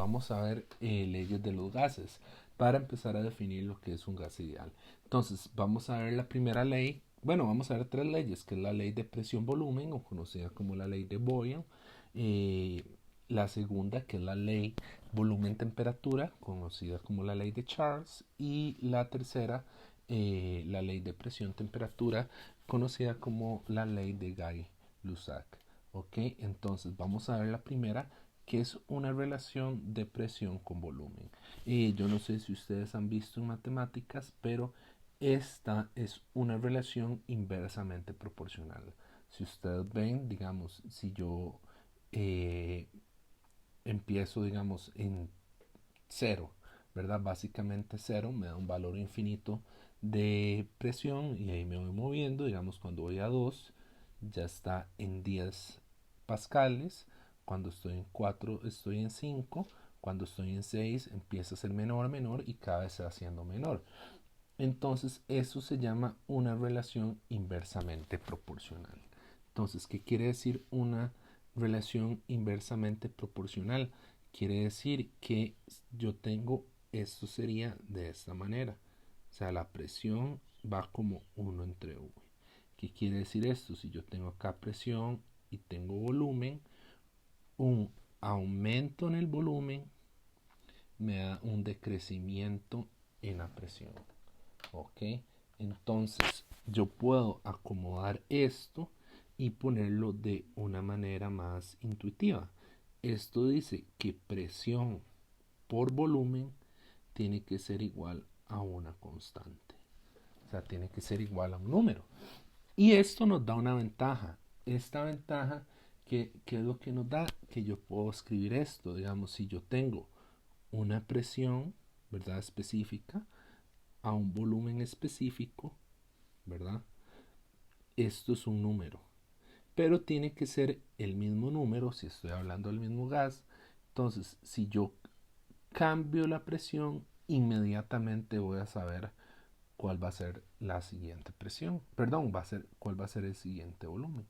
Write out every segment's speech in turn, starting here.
vamos a ver leyes de los gases para empezar a definir lo que es un gas ideal. Entonces, vamos a ver la primera ley. Bueno, vamos a ver tres leyes, que es la ley de presión-volumen, o conocida como la ley de Boyle. Eh, la segunda, que es la ley volumen-temperatura, conocida como la ley de Charles. Y la tercera, la ley de presión-temperatura, conocida como la ley de Guy-Lussac. Ok, entonces vamos a ver la primera, que es una relación de presión con volumen. Yo no sé si ustedes han visto en matemáticas, pero esta es una relación inversamente proporcional. Si ustedes ven, digamos, si yo eh, empiezo, digamos, en cero, ¿verdad? Básicamente cero me da un valor infinito de presión y ahí me voy moviendo, digamos, cuando voy a 2 ya está en 10 pascales, cuando estoy en 4 estoy en 5, cuando estoy en 6 empieza a ser menor, menor y cada vez se va haciendo menor. Entonces eso se llama una relación inversamente proporcional. Entonces, ¿qué quiere decir una relación inversamente proporcional? Quiere decir que yo tengo, esto sería de esta manera. O sea, la presión va como 1 entre V. ¿Qué quiere decir esto? Si yo tengo acá presión y tengo volumen, un aumento en el volumen me da un decrecimiento en la presión. ¿Ok? Entonces yo puedo acomodar esto y ponerlo de una manera más intuitiva. Esto dice que presión por volumen tiene que ser igual a una constante. O sea, tiene que ser igual a un número. Y esto nos da una ventaja. Esta ventaja, que es lo que nos da? Que yo puedo escribir esto. Digamos, si yo tengo una presión, ¿verdad? Específica a un volumen específico, ¿verdad? Esto es un número. Pero tiene que ser el mismo número si estoy hablando del mismo gas. Entonces, si yo cambio la presión, inmediatamente voy a saber cuál va a ser la siguiente presión. Perdón, cuál va a ser el siguiente volumen.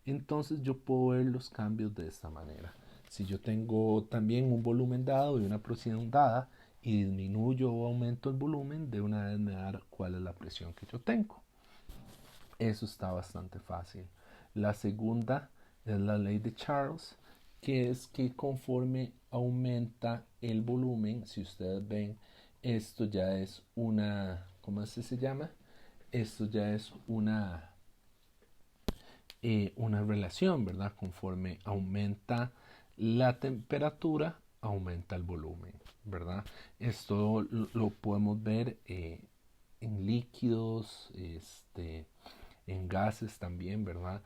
Entonces yo puedo ver los cambios de esta manera. Si yo tengo también un volumen dado y una presión dada y disminuyo o aumento el volumen, de una vez me da cuál es la presión que yo tengo. Eso está bastante fácil. La segunda es la ley de Charles, que es que conforme aumenta el volumen, si ustedes ven, esto ya es una, ¿cómo se llama? Esto ya es una relación, ¿verdad? Conforme aumenta la temperatura, aumenta el volumen, ¿verdad? Esto lo podemos ver en líquidos, en gases también, ¿verdad?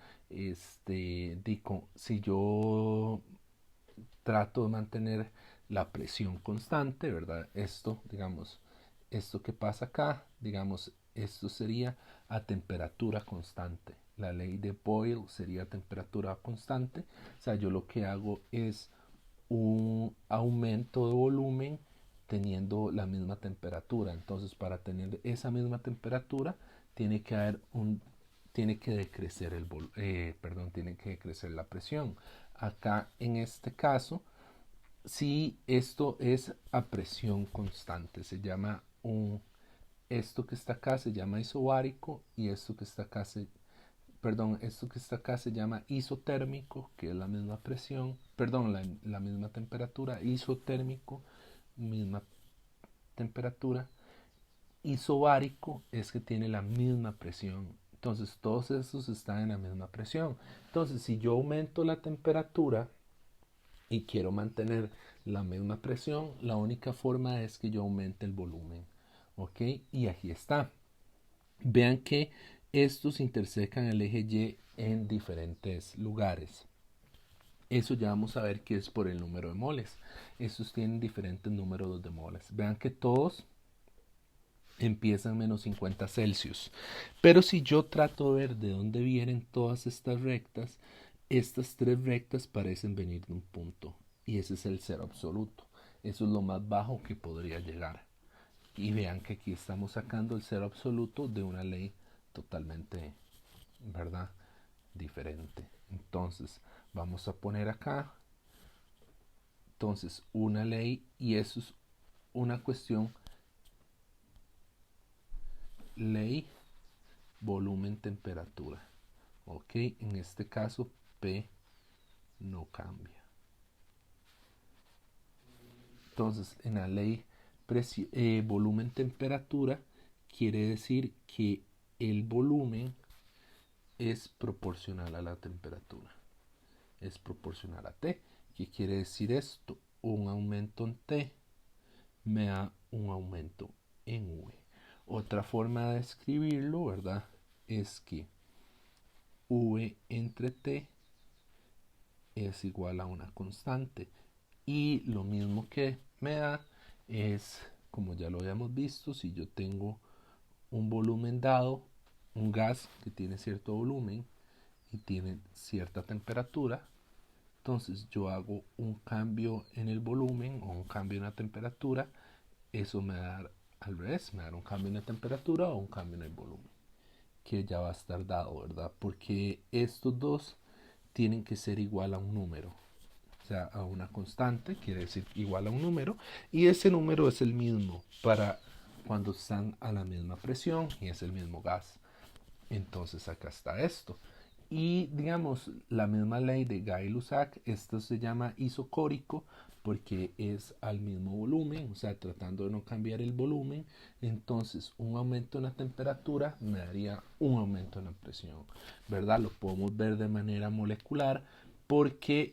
Si yo trato de mantener la presión constante, ¿verdad? Esto, digamos, esto que pasa acá, digamos, esto sería a temperatura constante. La ley de Boyle sería temperatura constante. O sea, yo lo que hago es un aumento de volumen teniendo la misma temperatura. Entonces, para tener esa misma temperatura, tiene que haber tiene que decrecer tiene que decrecer la presión. Acá en este caso, si esto es a presión constante, se llama esto que está acá se llama isobárico y esto que está acá esto que está acá se llama isotérmico, que es la misma presión, la misma temperatura, isotérmico, misma temperatura. Isobárico es que tiene la misma presión. Entonces todos estos están en la misma presión. Entonces si yo aumento la temperatura y quiero mantener la misma presión, la única forma es que yo aumente el volumen. ¿Ok? Y aquí está. Vean que estos intersecan el eje Y en diferentes lugares. Eso ya vamos a ver que es por el número de moles. Estos tienen diferentes números de moles. Vean que todos empiezan menos 50 Celsius. Pero si yo trato de ver de dónde vienen todas estas rectas, estas tres rectas parecen venir de un punto. Y ese es el cero absoluto. Eso es lo más bajo que podría llegar. Y vean que aquí estamos sacando el cero absoluto de una ley totalmente, ¿verdad? Diferente. Entonces, vamos a poner acá Entonces, una ley, y eso es una cuestión, ley, volumen, temperatura. Ok, en este caso P no cambia. Entonces, en la ley volumen, temperatura, quiere decir que el volumen es proporcional a la temperatura. Es proporcional a T. ¿Qué quiere decir esto? Un aumento en T me da un aumento en V. Otra forma de escribirlo, ¿verdad? Es que V entre T es igual a una constante. Y lo mismo que me da es, como ya lo habíamos visto, si yo tengo un volumen dado, un gas que tiene cierto volumen y tiene cierta temperatura, entonces yo hago un cambio en el volumen o un cambio en la temperatura, eso me va a dar al revés, me va a dar un cambio en la temperatura o un cambio en el volumen, que ya va a estar dado, ¿verdad? Porque estos dos tienen que ser igual a un número, o sea, a una constante, quiere decir igual a un número, y ese número es el mismo para cuando están a la misma presión y es el mismo gas. Entonces acá está esto. Y digamos, la misma ley de Gay-Lussac, esto se llama isocórico porque es al mismo volumen, o sea, tratando de no cambiar el volumen, entonces un aumento en la temperatura me daría un aumento en la presión, ¿verdad? Lo podemos ver de manera molecular porque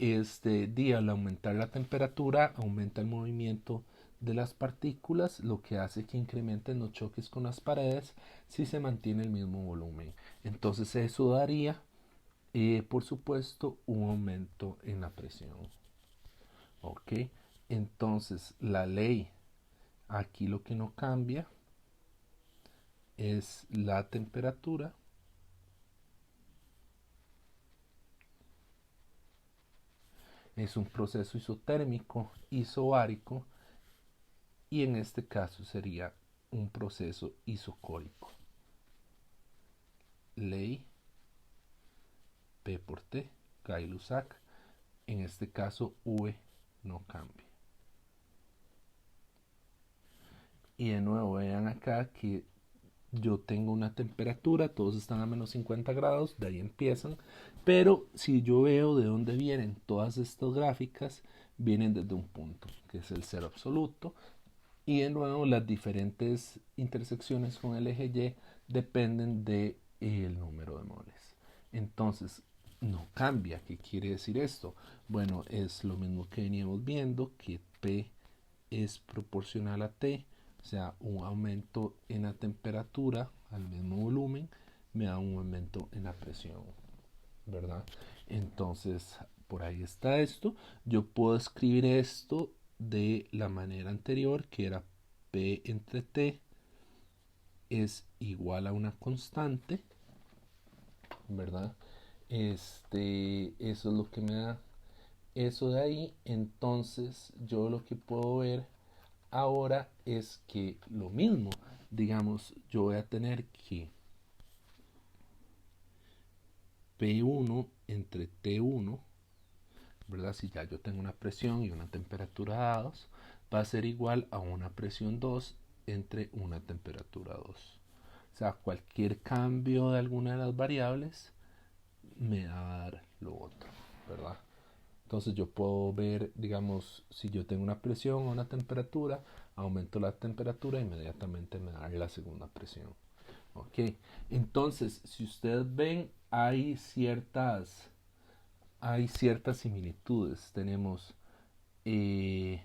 al aumentar la temperatura aumenta el movimiento de las partículas, lo que hace que incrementen los choques con las paredes si se mantiene el mismo volumen. Entonces eso daría, por supuesto, un aumento en la presión. ¿Ok? Entonces la ley, aquí lo que no cambia es la temperatura. Es un proceso isotérmico, isobárico, y en este caso sería un proceso isocórico. Ley P por T, Gay-Lussac, en este caso V no cambia. Y de nuevo vean acá que yo tengo una temperatura, todos están a menos 50 grados, de ahí empiezan, pero si yo veo de dónde vienen todas estas gráficas, vienen desde un punto, que es el cero absoluto, y de nuevo las diferentes intersecciones con el eje Y dependen del número de moles. Entonces, no cambia. ¿Qué quiere decir esto? Bueno, es lo mismo que veníamos viendo, que P es proporcional a T, o sea, un aumento en la temperatura al mismo volumen me da un aumento en la presión, ¿verdad? Entonces, por ahí está esto. Yo puedo escribir esto de la manera anterior, que era P entre T es igual a una constante, ¿verdad? Eso es lo que me da eso de ahí. Entonces, yo lo que puedo ver ahora es que lo mismo, digamos, yo voy a tener que P1 entre T1, ¿verdad? Si ya yo tengo una presión y una temperatura dados, va a ser igual a una presión 2 entre una temperatura 2. O sea, cualquier cambio de alguna de las variables me va a dar lo otro, ¿verdad? Entonces yo puedo ver, digamos, si yo tengo una presión o una temperatura, aumento la temperatura, inmediatamente me da la segunda presión. Ok, entonces si ustedes ven, hay ciertas similitudes. Tenemos, eh,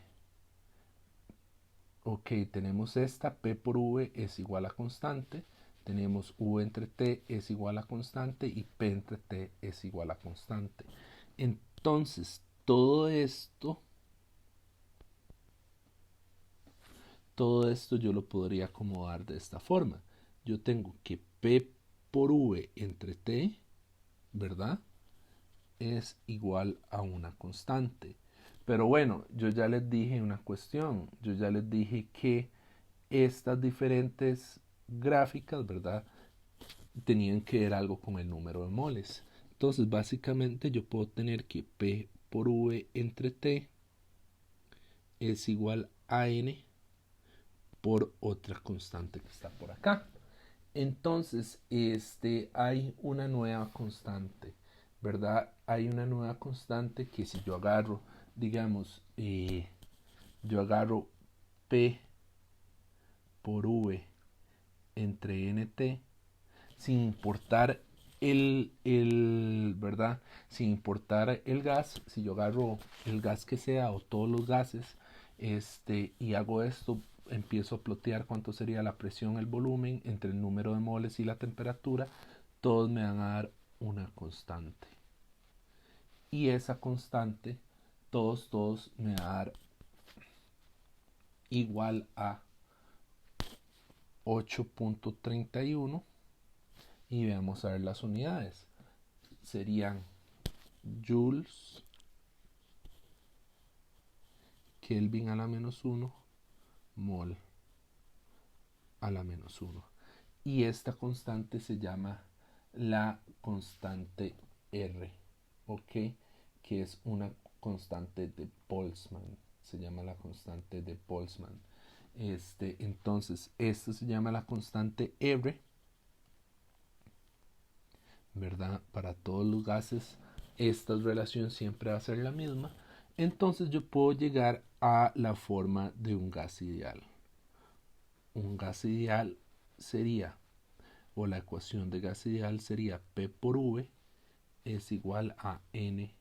ok, tenemos esta, P por V es igual a constante. Tenemos V entre T es igual a constante y P entre T es igual a constante. Entonces, todo esto yo lo podría acomodar de esta forma. Yo tengo que P por V entre T, ¿verdad? Es igual a una constante. Pero bueno, yo ya les dije una cuestión. Yo ya les dije que estas diferentes gráficas, ¿verdad? Tenían que ver algo con el número de moles. Entonces, básicamente yo puedo tener que P por V entre T es igual a n por otra constante que está por acá. Entonces, hay una nueva constante, ¿verdad? Hay una nueva constante que si yo agarro, digamos, yo agarro P por V entre NT, sin importar ¿verdad? Sin importar el gas, si yo agarro el gas que sea o todos los gases, y hago esto, empiezo a plotear cuánto sería la presión, el volumen, entre el número de moles y la temperatura, todos me van a dar una constante. Y esa constante, todos me van a dar igual a 8.31 y veamos a ver las unidades. Serían joules, Kelvin a la menos 1, mol a la menos 1. Y esta constante se llama la constante R, ¿ok? Que es una constante de Boltzmann. Se llama la constante de Boltzmann. Entonces, esto se llama la constante R, ¿verdad? Para todos los gases, esta relación siempre va a ser la misma. Entonces, yo puedo llegar a la forma de un gas ideal. Un gas ideal sería, o la ecuación de gas ideal sería P por V es igual a N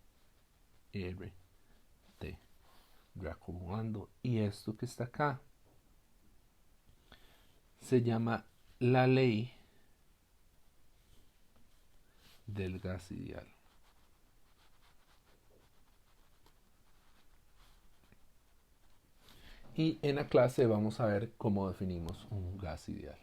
R T, reacomodando. Y esto que está acá se llama la ley del gas ideal. Y en la clase vamos a ver cómo definimos un gas ideal.